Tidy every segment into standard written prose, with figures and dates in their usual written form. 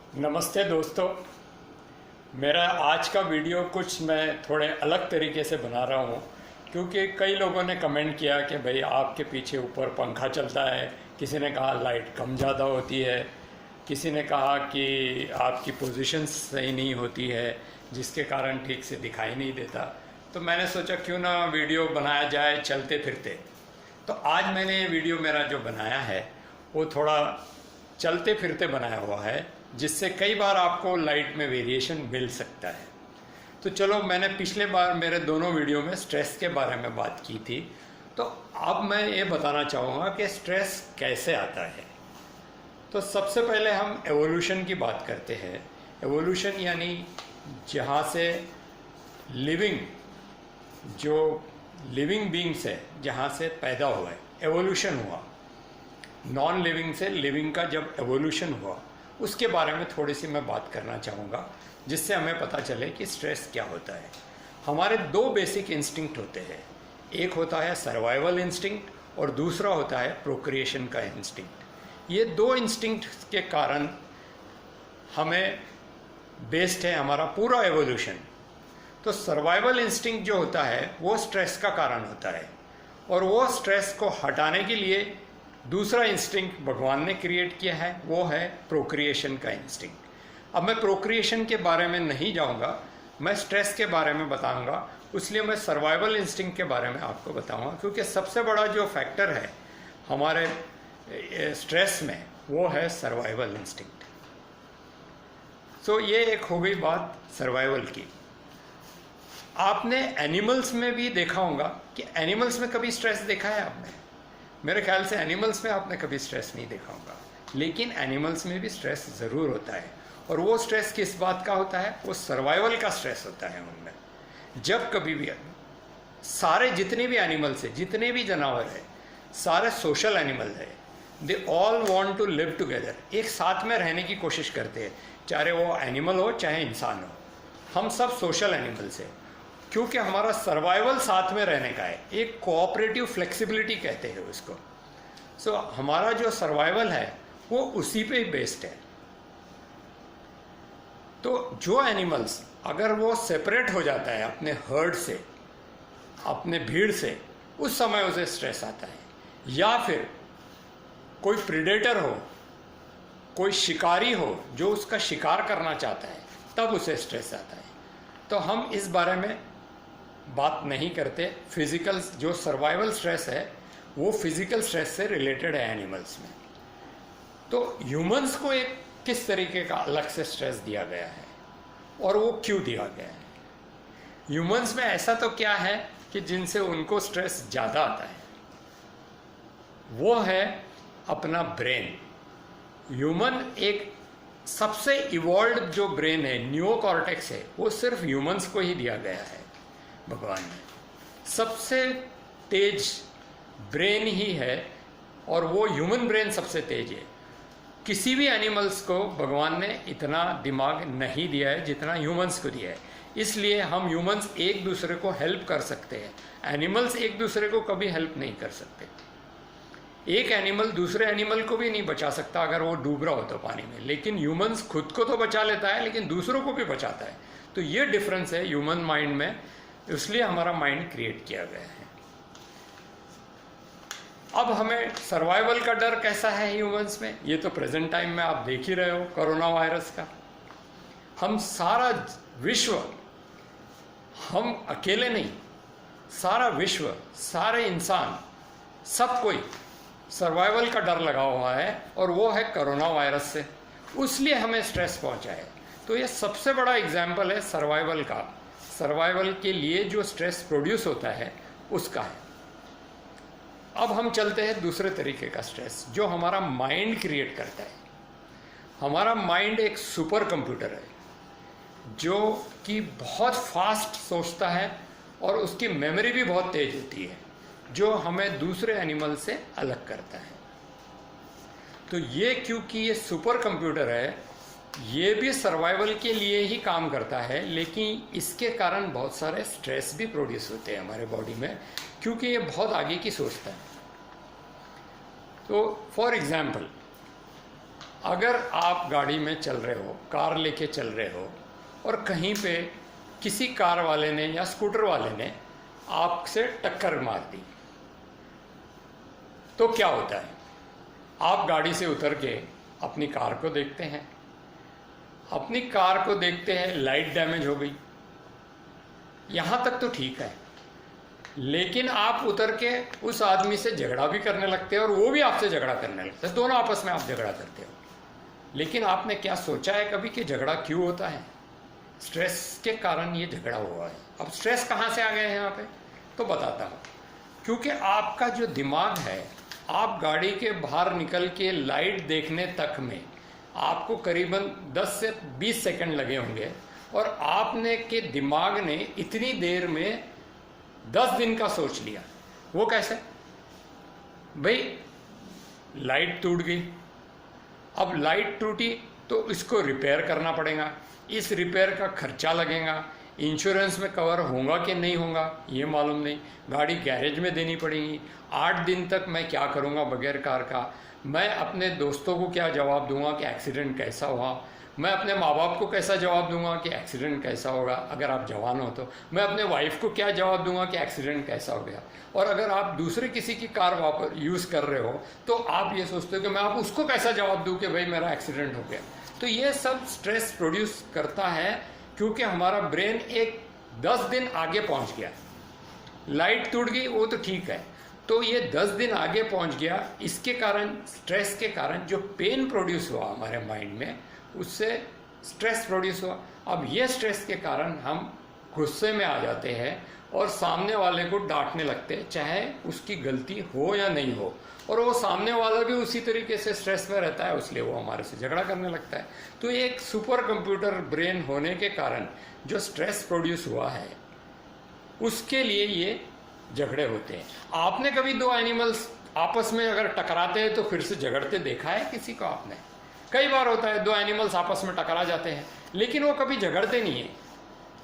नमस्ते दोस्तों। मेरा आज का वीडियो कुछ मैं थोड़े अलग तरीके से बना रहा हूँ क्योंकि कई लोगों ने कमेंट किया कि भाई आपके पीछे ऊपर पंखा चलता है, किसी ने कहा लाइट कम ज़्यादा होती है, किसी ने कहा कि आपकी पोजीशन सही नहीं होती है जिसके कारण ठीक से दिखाई नहीं देता। तो मैंने सोचा क्यों ना वीडियो बनाया जाए चलते फिरते। तो आज मैंने ये वीडियो मेरा जो बनाया है वो थोड़ा चलते फिरते बनाया हुआ है, जिससे कई बार आपको लाइट में वेरिएशन मिल सकता है। तो चलो, मैंने पिछले बार मेरे दोनों वीडियो में स्ट्रेस के बारे में बात की थी, तो अब मैं ये बताना चाहूँगा कि स्ट्रेस कैसे आता है। तो सबसे पहले हम एवोल्यूशन की बात करते हैं। एवोल्यूशन यानी जहाँ से लिविंग बींग्स है, जहाँ से पैदा हुआ है, एवोल्यूशन हुआ। नॉन लिविंग से लिविंग का जब एवोल्यूशन हुआ, उसके बारे में थोड़ी सी मैं बात करना चाहूँगा, जिससे हमें पता चले कि स्ट्रेस क्या होता है। हमारे दो बेसिक इंस्टिंक्ट होते हैं, एक होता है सर्वाइवल इंस्टिंक्ट और दूसरा होता है प्रोक्रिएशन का इंस्टिंक्ट। ये दो इंस्टिंक्ट के कारण हमें बेस्ड है हमारा पूरा एवोल्यूशन। तो सर्वाइवल इंस्टिंक्ट जो होता है वो स्ट्रेस का कारण होता है, और वो स्ट्रेस को हटाने के लिए दूसरा इंस्टिंक्ट भगवान ने क्रिएट किया है, वो है प्रोक्रिएशन का इंस्टिंक्ट। अब मैं प्रोक्रिएशन के बारे में नहीं जाऊंगा, मैं स्ट्रेस के बारे में बताऊंगा, इसलिए मैं सर्वाइवल इंस्टिंक्ट के बारे में आपको बताऊंगा, क्योंकि सबसे बड़ा जो फैक्टर है हमारे स्ट्रेस में वो है सर्वाइवल इंस्टिंक्ट। सो ये एक हो गई बात सर्वाइवल की। आपने एनिमल्स में भी देखा होगा कि एनिमल्स में कभी स्ट्रेस देखा है आपने? मेरे ख्याल से एनिमल्स में आपने कभी स्ट्रेस नहीं देखा होगा, लेकिन एनिमल्स में भी स्ट्रेस ज़रूर होता है। और वो स्ट्रेस किस बात का होता है? वो सर्वाइवल का स्ट्रेस होता है उनमें। जब कभी भी सारे जितने भी एनिमल्स हैं, जितने भी जानवर हैं, सारे सोशल एनिमल है, they all want to live together. एक साथ में रहने की कोशिश करते हैं, चाहे वो एनिमल हो चाहे इंसान हो। हम सब सोशल एनिमल्स हैं क्योंकि हमारा सर्वाइवल साथ में रहने का है, एक कोऑपरेटिव फ्लेक्सिबिलिटी कहते हैं उसको। सो हमारा जो सर्वाइवल है वो उसी पे बेस्ड है। तो जो एनिमल्स अगर वो सेपरेट हो जाता है अपने हर्ड से, अपने भीड़ से, उस समय उसे स्ट्रेस आता है। या फिर कोई प्रीडेटर हो, कोई शिकारी हो जो उसका शिकार करना चाहता है, तब उसे स्ट्रेस आता है। तो हम इस बारे में बात नहीं करते। फिजिकल जो सर्वाइवल स्ट्रेस है वो फिजिकल स्ट्रेस से रिलेटेड है एनिमल्स में। तो ह्यूमंस को एक किस तरीके का अलग से स्ट्रेस दिया गया है और वो क्यों दिया गया है? ह्यूमंस में ऐसा तो क्या है कि जिनसे उनको स्ट्रेस ज़्यादा आता है, वो है अपना ब्रेन। ह्यूमन एक सबसे इवॉल्व जो ब्रेन है, न्यूरोकॉर्टेक्स है, वो सिर्फ ह्यूमंस को ही दिया गया है भगवान ने। सबसे तेज ब्रेन ही है और वो ह्यूमन ब्रेन सबसे तेज है। किसी भी एनिमल्स को भगवान ने इतना दिमाग नहीं दिया है जितना ह्यूमंस को दिया है। इसलिए हम ह्यूमंस एक दूसरे को हेल्प कर सकते हैं, एनिमल्स एक दूसरे को कभी हेल्प नहीं कर सकते। एक एनिमल दूसरे एनिमल को भी नहीं बचा सकता अगर वो डूब रहा हो तो पानी में, लेकिन ह्यूमंस खुद को तो बचा लेता है लेकिन दूसरों को भी बचाता है। तो ये डिफरेंस है ह्यूमन माइंड में, इसलिए हमारा माइंड क्रिएट किया गया है। अब हमें सर्वाइवल का डर कैसा है ह्यूमंस में, ये तो प्रेजेंट टाइम में आप देख ही रहे हो, कोरोना वायरस का। हम सारा विश्व, हम अकेले नहीं, सारा विश्व, सारे इंसान, सब कोई सर्वाइवल का डर लगा हुआ है, और वो है कोरोना वायरस से। इसलिए हमें स्ट्रेस पहुंचा है। तो ये सबसे बड़ा एग्जाम्पल है सर्वाइवल का। सर्वाइवल के लिए जो स्ट्रेस प्रोड्यूस होता है उसका है। अब हम चलते हैं दूसरे तरीके का स्ट्रेस जो हमारा माइंड क्रिएट करता है। हमारा माइंड एक सुपर कंप्यूटर है जो कि बहुत फास्ट सोचता है और उसकी मेमोरी भी बहुत तेज होती है, जो हमें दूसरे एनिमल से अलग करता है। तो ये क्योंकि ये सुपर कंप्यूटर है, ये भी सर्वाइवल के लिए ही काम करता है, लेकिन इसके कारण बहुत सारे स्ट्रेस भी प्रोड्यूस होते हैं हमारे बॉडी में, क्योंकि ये बहुत आगे की सोचता है। तो फॉर एग्जाम्पल, अगर आप गाड़ी में चल रहे हो, कार लेके चल रहे हो और कहीं पे किसी कार वाले ने या स्कूटर वाले ने आपसे टक्कर मार दी, तो क्या होता है? आप गाड़ी से उतर के अपनी कार को देखते हैं, अपनी कार को देखते हैं, लाइट डैमेज हो गई, यहाँ तक तो ठीक है। लेकिन आप उतर के उस आदमी से झगड़ा भी करने लगते हैं और वो भी आपसे झगड़ा करने लगते हैं, दोनों आपस में आप झगड़ा करते हो। लेकिन आपने क्या सोचा है कभी कि झगड़ा क्यों होता है? स्ट्रेस के कारण ये झगड़ा हुआ है। अब स्ट्रेस कहाँ से आ गए हैं यहाँ पे? तो बताता हूँ। क्योंकि आपका जो दिमाग है, आप गाड़ी के बाहर निकल के लाइट देखने तक में आपको करीबन 10 से 20 सेकंड लगे होंगे, और आपने के दिमाग ने इतनी देर में 10 दिन का सोच लिया। वो कैसे? भाई लाइट टूट गई, अब लाइट टूटी तो इसको रिपेयर करना पड़ेगा, इस रिपेयर का खर्चा लगेगा, इंश्योरेंस में कवर होगा कि नहीं होगा ये मालूम नहीं, गाड़ी गैरेज में देनी पड़ेगी, 8 दिन तक मैं क्या करूँगा बगैर कार का, मैं अपने दोस्तों को क्या जवाब दूंगा कि एक्सीडेंट कैसा हुआ, मैं अपने माँ बाप को कैसा जवाब दूंगा कि एक्सीडेंट कैसा होगा, अगर आप जवान हो तो मैं अपने वाइफ को क्या जवाब दूंगा कि एक्सीडेंट कैसा हो गया। और अगर आप दूसरे किसी की कार यूज़ कर रहे हो तो आप ये सोचते हो कि मैं आप उसको कैसा जवाब दूँ कि भाई मेरा एक्सीडेंट हो गया। तो ये सब स्ट्रेस प्रोड्यूस करता है, क्योंकि हमारा ब्रेन एक 10 दिन आगे पहुंच गया। लाइट टूट गई वो तो ठीक है, तो ये 10 दिन आगे पहुंच गया। इसके कारण, स्ट्रेस के कारण जो पेन प्रोड्यूस हुआ हमारे माइंड में, उससे स्ट्रेस प्रोड्यूस हुआ। अब ये स्ट्रेस के कारण हम गुस्से में आ जाते हैं और सामने वाले को डांटने लगते हैं, चाहे उसकी गलती हो या नहीं हो, और वो सामने वाला भी उसी तरीके से स्ट्रेस में रहता है, इसलिए वो हमारे से झगड़ा करने लगता है। तो एक सुपर कंप्यूटर ब्रेन होने के कारण जो स्ट्रेस प्रोड्यूस हुआ है, उसके लिए ये झगड़े होते हैं। आपने कभी दो एनिमल्स आपस में अगर टकराते हैं तो फिर से झगड़ते देखा है किसी को? आपने कई बार होता है, दो एनिमल्स आपस में टकरा जाते हैं, लेकिन वो कभी झगड़ते नहीं है,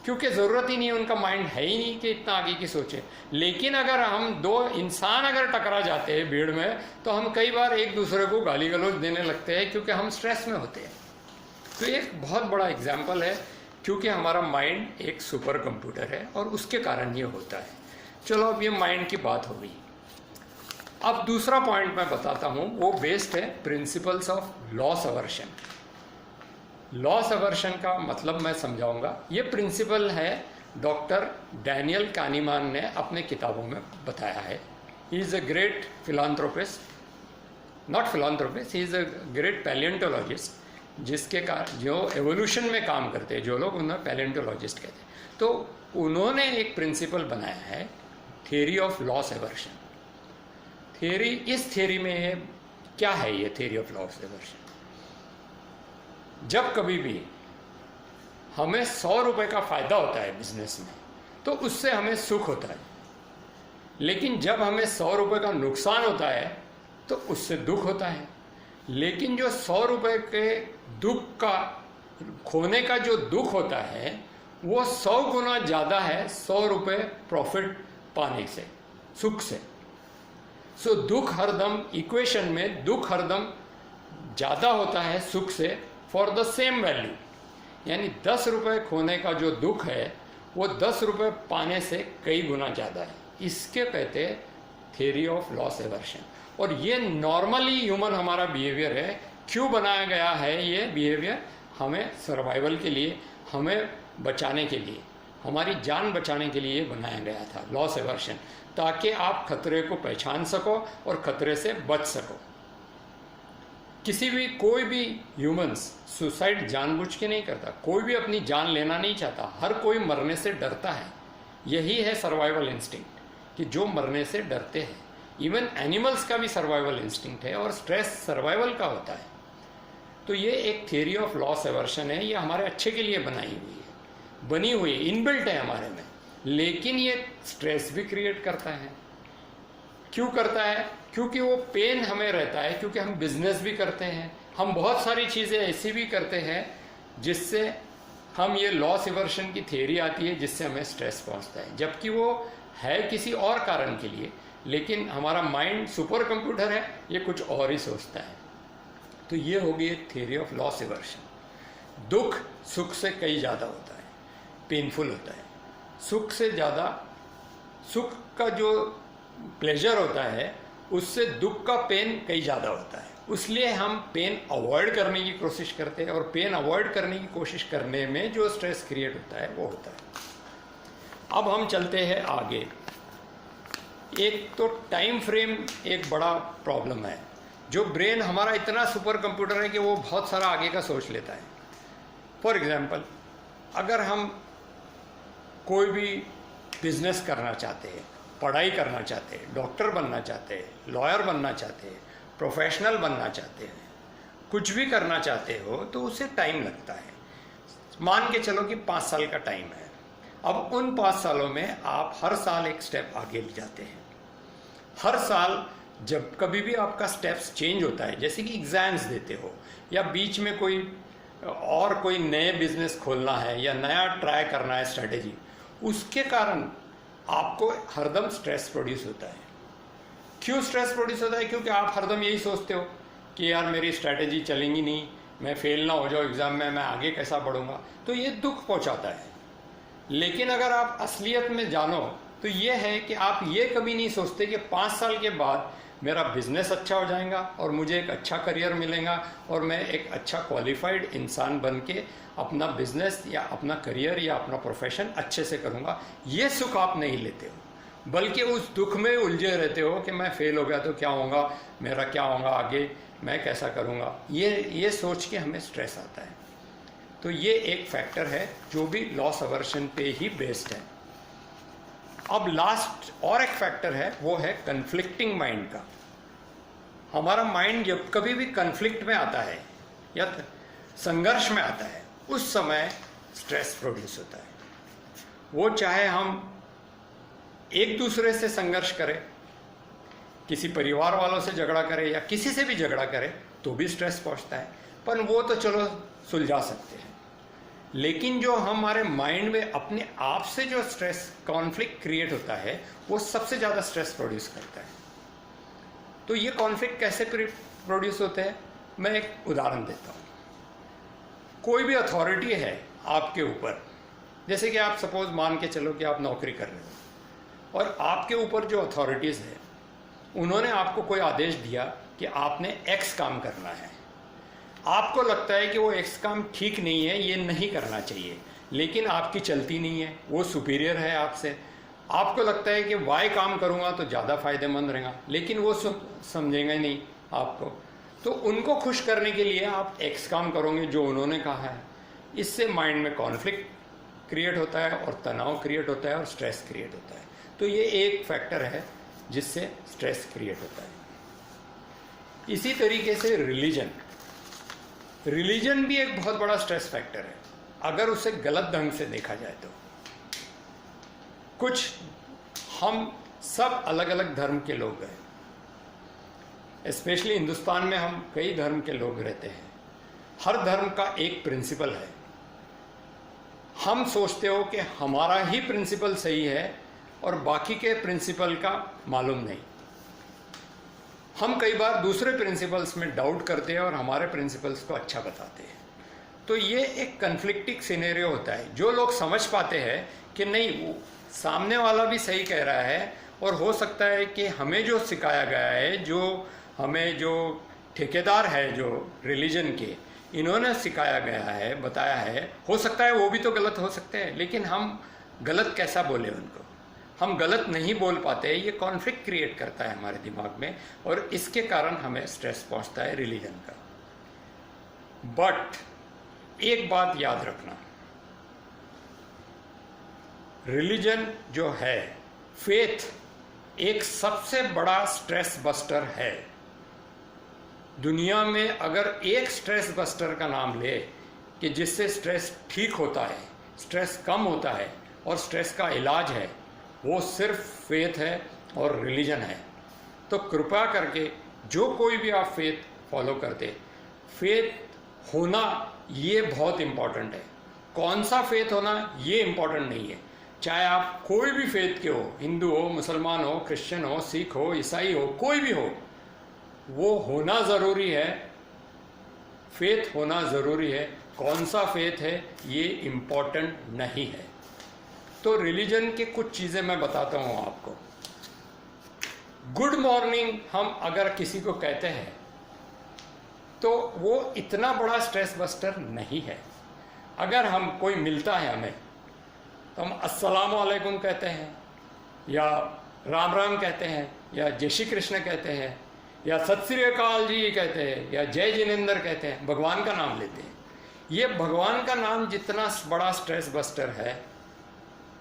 क्योंकि ज़रूरत ही नहीं है, उनका माइंड है ही नहीं कि इतना आगे की सोचे। लेकिन अगर हम दो इंसान अगर टकरा जाते हैं भीड़ में, तो हम कई बार एक दूसरे को गाली गलौज देने लगते हैं, क्योंकि हम स्ट्रेस में होते हैं। तो एक बहुत बड़ा एग्जाम्पल है, क्योंकि हमारा माइंड एक सुपर कंप्यूटर है और उसके कारण ये होता है। चलो, अब ये माइंड की बात हो गई। अब दूसरा पॉइंट मैं बताता हूँ, वो बेस्ड है principles of loss aversion. Loss aversion का मतलब मैं समझाऊंगा। ये प्रिंसिपल है डॉक्टर डैनियल कानीमान ने अपने किताबों में बताया है। He is a great philanthropist, not philanthropist, he is a great palaeontologist, जिसके जो एवोल्यूशन में काम करते हैं जो लोग, उन्हें पैलिएंटोलॉजिस्ट कहते हैं। तो उन्होंने एक प्रिंसिपल बनाया है, theory of loss aversion. Theory, इस थियरी में क्या है? ये थियरी ऑफ लॉस एवर्शन, जब कभी भी हमें 100 रुपये का फ़ायदा होता है बिजनेस में, तो उससे हमें सुख होता है। लेकिन जब हमें 100 रुपये का नुकसान होता है तो उससे दुख होता है। लेकिन जो 100 रुपये के दुख का, खोने का जो दुख होता है, वो 100 गुना ज़्यादा है 100 रुपये प्रॉफिट पाने से, सुख से। सो दुख हरदम, इक्वेशन में दुख हरदम ज़्यादा होता है सुख से, फॉर द सेम वैल्यू। यानी 10 रुपये खोने का जो दुख है, वो 10 रुपये पाने से कई गुना ज़्यादा है। इसके कहते हैं थियरी ऑफ लॉस एवर्शन। और ये नॉर्मली ह्यूमन हमारा बिहेवियर है। क्यों बनाया गया है ये बिहेवियर? हमें सर्वाइवल के लिए, हमें बचाने के लिए, हमारी जान बचाने के लिए बनाया गया था लॉस एवर्शन, ताकि आप खतरे को पहचान सको और खतरे से बच सको। कोई भी ह्यूमंस सुसाइड जानबूझ के नहीं करता, कोई भी अपनी जान लेना नहीं चाहता, हर कोई मरने से डरता है। यही है सर्वाइवल इंस्टिंक्ट, कि जो मरने से डरते हैं। इवन एनिमल्स का भी सर्वाइवल इंस्टिंक्ट है, और स्ट्रेस सर्वाइवल का होता है। तो ये एक थियरी ऑफ लॉस एवर्शन है, ये हमारे अच्छे के लिए बनी हुई है, इनबिल्ट है हमारे में। लेकिन ये स्ट्रेस भी क्रिएट करता है। क्यों करता है? क्योंकि वो पेन हमें रहता है, क्योंकि हम बिजनेस भी करते हैं, हम बहुत सारी चीज़ें ऐसी भी करते हैं जिससे हम, ये लॉस एवर्शन की थियरी आती है, जिससे हमें स्ट्रेस पहुंचता है, जबकि वो है किसी और कारण के लिए। लेकिन हमारा माइंड सुपर कंप्यूटर है, ये कुछ और ही सोचता है। तो ये होगी एक थियरी ऑफ लॉस एवर्शन। दुख सुख से कई ज़्यादा होता है, पेनफुल होता है। सुख से ज़्यादा, सुख का जो प्लेजर होता है उससे दुख का पेन कई ज़्यादा होता है। इसलिए हम पेन अवॉइड करने की कोशिश करते हैं, और पेन अवॉइड करने की कोशिश करने में जो स्ट्रेस क्रिएट होता है वो होता है। अब हम चलते हैं आगे। एक तो टाइम फ्रेम एक बड़ा प्रॉब्लम है। जो ब्रेन हमारा इतना सुपर कंप्यूटर है कि वो बहुत सारा आगे का सोच लेता है। फॉर एग्जाम्पल, अगर हम कोई भी बिजनेस करना चाहते हैं, पढ़ाई करना चाहते हैं, डॉक्टर बनना चाहते हैं, लॉयर बनना चाहते हैं, प्रोफेशनल बनना चाहते हैं, कुछ भी करना चाहते हो तो उसे टाइम लगता है। मान के चलो कि 5 साल का टाइम है। अब उन 5 सालों में आप हर साल एक स्टेप आगे ले जाते हैं। हर साल जब कभी भी आपका स्टेप्स चेंज होता है, जैसे कि एग्जाम्स देते हो या बीच में कोई नए बिजनेस खोलना है या नया ट्राई करना है स्ट्रेटेजी, उसके कारण आपको हरदम स्ट्रेस प्रोड्यूस होता है। क्यों स्ट्रेस प्रोड्यूस होता है? क्योंकि आप हरदम यही सोचते हो कि यार मेरी स्ट्रैटेजी चलेंगी नहीं, मैं फेल ना हो जाऊँ एग्ज़ाम में, मैं आगे कैसा बढ़ूंगा, तो ये दुख पहुंचाता है। लेकिन अगर आप असलियत में जानो तो ये है कि आप ये कभी नहीं सोचते कि 5 साल के बाद मेरा बिजनेस अच्छा हो जाएगा और मुझे एक अच्छा करियर मिलेगा और मैं एक अच्छा क्वालिफाइड इंसान बन के अपना बिजनेस या अपना करियर या अपना प्रोफेशन अच्छे से करूँगा। ये सुख आप नहीं लेते हो, बल्कि उस दुख में उलझे रहते हो कि मैं फेल हो गया तो क्या होगा, मेरा क्या होगा आगे, मैं कैसा करूँगा। ये सोच के हमें स्ट्रेस आता है। तो ये एक फैक्टर है जो भी लॉस अवर्शन पे ही बेस्ड है। अब लास्ट और एक फैक्टर है, वो है कन्फ्लिक्टिंग माइंड का। हमारा माइंड जब कभी भी कन्फ्लिक्ट में आता है या संघर्ष में आता है, उस समय स्ट्रेस प्रोड्यूस होता है। वो चाहे हम एक दूसरे से संघर्ष करें, किसी परिवार वालों से झगड़ा करें या किसी से भी झगड़ा करें तो भी स्ट्रेस पहुंचता है, पर वो तो चलो सुलझा सकते हैं। लेकिन जो हमारे माइंड में अपने आप से जो स्ट्रेस कॉन्फ्लिक्ट क्रिएट होता है, वो सबसे ज़्यादा स्ट्रेस प्रोड्यूस करता है। तो ये कॉन्फ्लिक्ट कैसे प्रोड्यूस होते हैं, मैं एक उदाहरण देता हूँ। कोई भी अथॉरिटी है आपके ऊपर, जैसे कि आप सपोज मान के चलो कि आप नौकरी कर रहे हो और आपके ऊपर जो अथॉरिटीज़ है उन्होंने आपको कोई आदेश दिया कि आपने एक्स काम करना है। आपको लगता है कि वो एक्स काम ठीक नहीं है, ये नहीं करना चाहिए, लेकिन आपकी चलती नहीं है, वो सुपीरियर है आपसे। आपको लगता है कि वाई काम करूँगा तो ज़्यादा फायदेमंद रहेगा, लेकिन वो समझेंगे नहीं आपको। तो उनको खुश करने के लिए आप एक्स काम करोगे जो उन्होंने कहा है। इससे माइंड में कॉन्फ्लिक्ट क्रिएट होता है और तनाव क्रिएट होता है और स्ट्रेस क्रिएट होता है। तो ये एक फैक्टर है जिससे स्ट्रेस क्रिएट होता है। इसी तरीके से रिलीजन भी एक बहुत बड़ा स्ट्रेस फैक्टर है, अगर उसे गलत ढंग से देखा जाए तो। कुछ हम सब अलग अलग धर्म के लोग हैं, स्पेशली हिंदुस्तान में हम कई धर्म के लोग रहते हैं। हर धर्म का एक प्रिंसिपल है। हम सोचते हो कि हमारा ही प्रिंसिपल सही है और बाकी के प्रिंसिपल का मालूम नहीं। हम कई बार दूसरे प्रिंसिपल्स में डाउट करते हैं और हमारे प्रिंसिपल्स को अच्छा बताते हैं। तो ये एक कन्फ्लिक्टिंग सिनेरियो होता है। जो लोग समझ पाते हैं कि नहीं, वो सामने वाला भी सही कह रहा है और हो सकता है कि हमें जो सिखाया गया है, जो ठेकेदार है जो रिलीजन के, इन्होंने सिखाया गया है, बताया है, हो सकता है वो भी तो गलत हो सकते हैं, लेकिन हम गलत कैसा बोले उनको, हम गलत नहीं बोल पाते। ये कॉन्फ्लिक्ट क्रिएट करता है हमारे दिमाग में और इसके कारण हमें स्ट्रेस पहुंचता है रिलीजन का। बट एक बात याद रखना, रिलीजन जो है, फेथ एक सबसे बड़ा स्ट्रेस बस्टर है। दुनिया में अगर एक स्ट्रेस बस्टर का नाम ले कि जिससे स्ट्रेस ठीक होता है, स्ट्रेस कम होता है और स्ट्रेस का इलाज है, वो सिर्फ फेथ है और रिलीजन है। तो कृपया करके जो कोई भी आप फेथ फॉलो करते, फेथ होना ये बहुत इम्पॉर्टेंट है। कौन सा फेथ होना ये इम्पॉर्टेंट नहीं है। चाहे आप कोई भी फेथ के हो, हिंदू हो, मुसलमान हो, क्रिश्चियन हो, सिख हो, ईसाई हो, कोई भी हो, वो होना ज़रूरी है फेथ होना ज़रूरी है। कौन सा फेथ है ये इम्पोर्टेंट नहीं है। तो रिलीजन के कुछ चीज़ें मैं बताता हूँ आपको। गुड मॉर्निंग हम अगर किसी को कहते हैं तो वो इतना बड़ा स्ट्रेस बस्टर नहीं है। अगर हम कोई मिलता है हमें तो हम अस्सलाम वालेकुम कहते हैं या राम राम कहते हैं या जय श्री कृष्ण कहते हैं या सत श्री अकाल जी कहते हैं या जय जिनेंद्र कहते हैं, भगवान का नाम लेते हैं। ये भगवान का नाम जितना बड़ा स्ट्रेस बस्टर है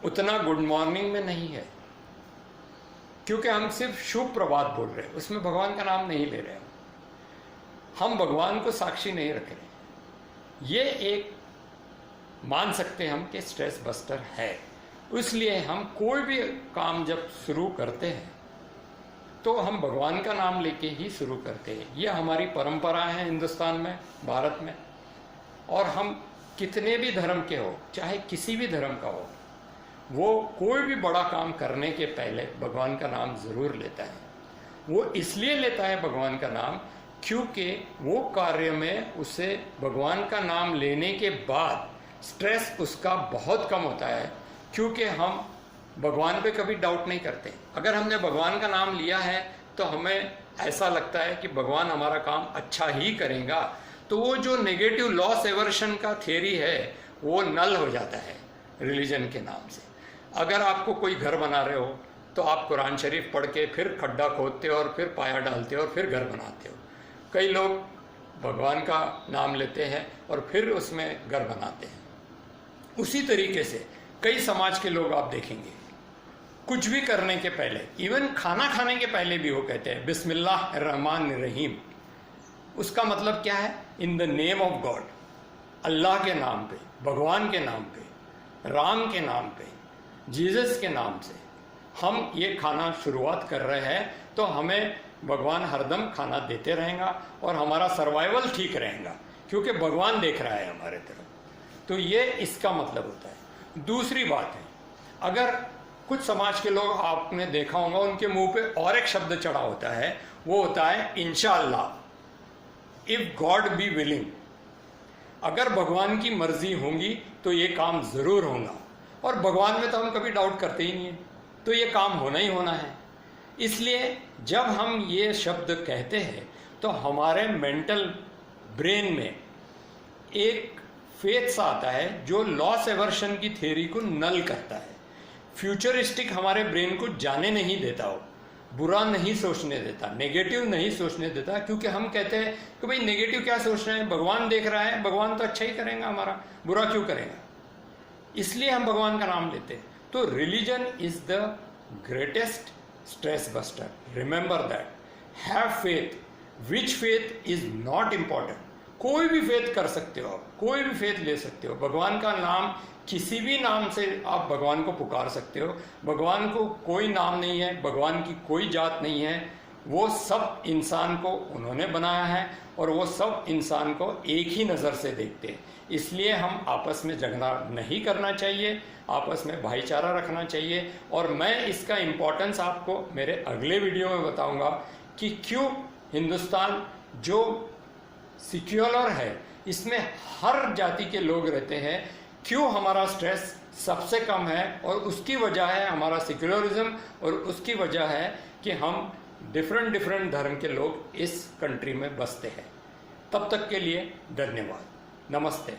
उतना गुड मॉर्निंग में नहीं है, क्योंकि हम सिर्फ शुभ प्रभात बोल रहे हैं, उसमें भगवान का नाम नहीं ले रहे हैं, हम भगवान को साक्षी नहीं रख रहे। ये एक मान सकते हैं हम कि स्ट्रेस बस्टर है। इसलिए हम कोई भी काम जब शुरू करते हैं तो हम भगवान का नाम लेके ही शुरू करते हैं। ये हमारी परंपरा है हिंदुस्तान में, भारत में। और हम कितने भी धर्म के हो, चाहे किसी भी धर्म का हो, वो कोई भी बड़ा काम करने के पहले भगवान का नाम ज़रूर लेता है। वो इसलिए लेता है भगवान का नाम क्योंकि वो कार्य में उसे भगवान का नाम लेने के बाद स्ट्रेस उसका बहुत कम होता है, क्योंकि हम भगवान पे कभी डाउट नहीं करते। अगर हमने भगवान का नाम लिया है तो हमें ऐसा लगता है कि भगवान हमारा काम अच्छा ही करेगा, तो वो जो नेगेटिव लॉस एवर्शन का थियरी है वो नल हो जाता है रिलीजन के नाम से। अगर आपको कोई घर बना रहे हो तो आप कुरान शरीफ पढ़ के फिर खड्डा खोदते हो और फिर पाया डालते हो और फिर घर बनाते हो। कई लोग भगवान का नाम लेते हैं और फिर उसमें घर बनाते हैं। उसी तरीके से कई समाज के लोग आप देखेंगे कुछ भी करने के पहले, इवन खाना खाने के पहले भी वो कहते हैं बिस्मिल्लाह रहमान रहीम। उसका मतलब क्या है? In the name of God, Allah के नाम पे, भगवान के नाम पे, राम के नाम पे, जीसस के नाम से हम ये खाना शुरुआत कर रहे हैं तो हमें भगवान हरदम खाना देते रहेगा और हमारा सर्वाइवल ठीक रहेगा, क्योंकि भगवान देख रहा है हमारे तरफ। तो ये इसका मतलब होता है। दूसरी बात है, अगर कुछ समाज के लोग आपने देखा होगा उनके मुंह पे और एक शब्द चढ़ा होता है, वो होता है इंशाअल्लाह, इफ गॉड बी विलिंग। अगर भगवान की मर्जी होगी तो ये काम जरूर होगा, और भगवान में तो हम कभी डाउट करते ही नहीं है, तो ये काम होना ही होना है। इसलिए जब हम ये शब्द कहते हैं तो हमारे मेंटल ब्रेन में एक फेथ सा आता है जो लॉस एवर्शन की थ्योरी को नल करता है। फ्यूचरिस्टिक हमारे ब्रेन को जाने नहीं देता, हो बुरा नहीं सोचने देता, नेगेटिव नहीं सोचने देता, क्योंकि हम कहते हैं कि भाई नेगेटिव क्या सोच रहे हैं, भगवान देख रहा है, भगवान तो अच्छा ही करेगा, हमारा बुरा क्यों करेगा। इसलिए हम भगवान का नाम लेते हैं। तो religion is the greatest stress buster. Remember that, have faith, which faith is not important. कोई भी फेथ कर सकते हो आप, कोई भी फेथ ले सकते हो। भगवान का नाम किसी भी नाम से आप भगवान को पुकार सकते हो। भगवान को कोई नाम नहीं है, भगवान की कोई जात नहीं है। वो सब इंसान को उन्होंने बनाया है और वो सब इंसान को एक ही नज़र से देखते हैं। इसलिए हम आपस में झगड़ा नहीं करना चाहिए, आपस में भाईचारा रखना चाहिए। और मैं इसका इम्पोर्टेंस आपको मेरे अगले वीडियो में बताऊंगा कि क्यों हिंदुस्तान जो सिक्योलर है, इसमें हर जाति के लोग रहते हैं, क्यों हमारा स्ट्रेस सबसे कम है। और उसकी वजह है हमारा सेक्युलरिज्म, और उसकी वजह है कि हम डिफरेंट धर्म के लोग इस कंट्री में बसते हैं। तब तक के लिए धन्यवाद, नमस्ते।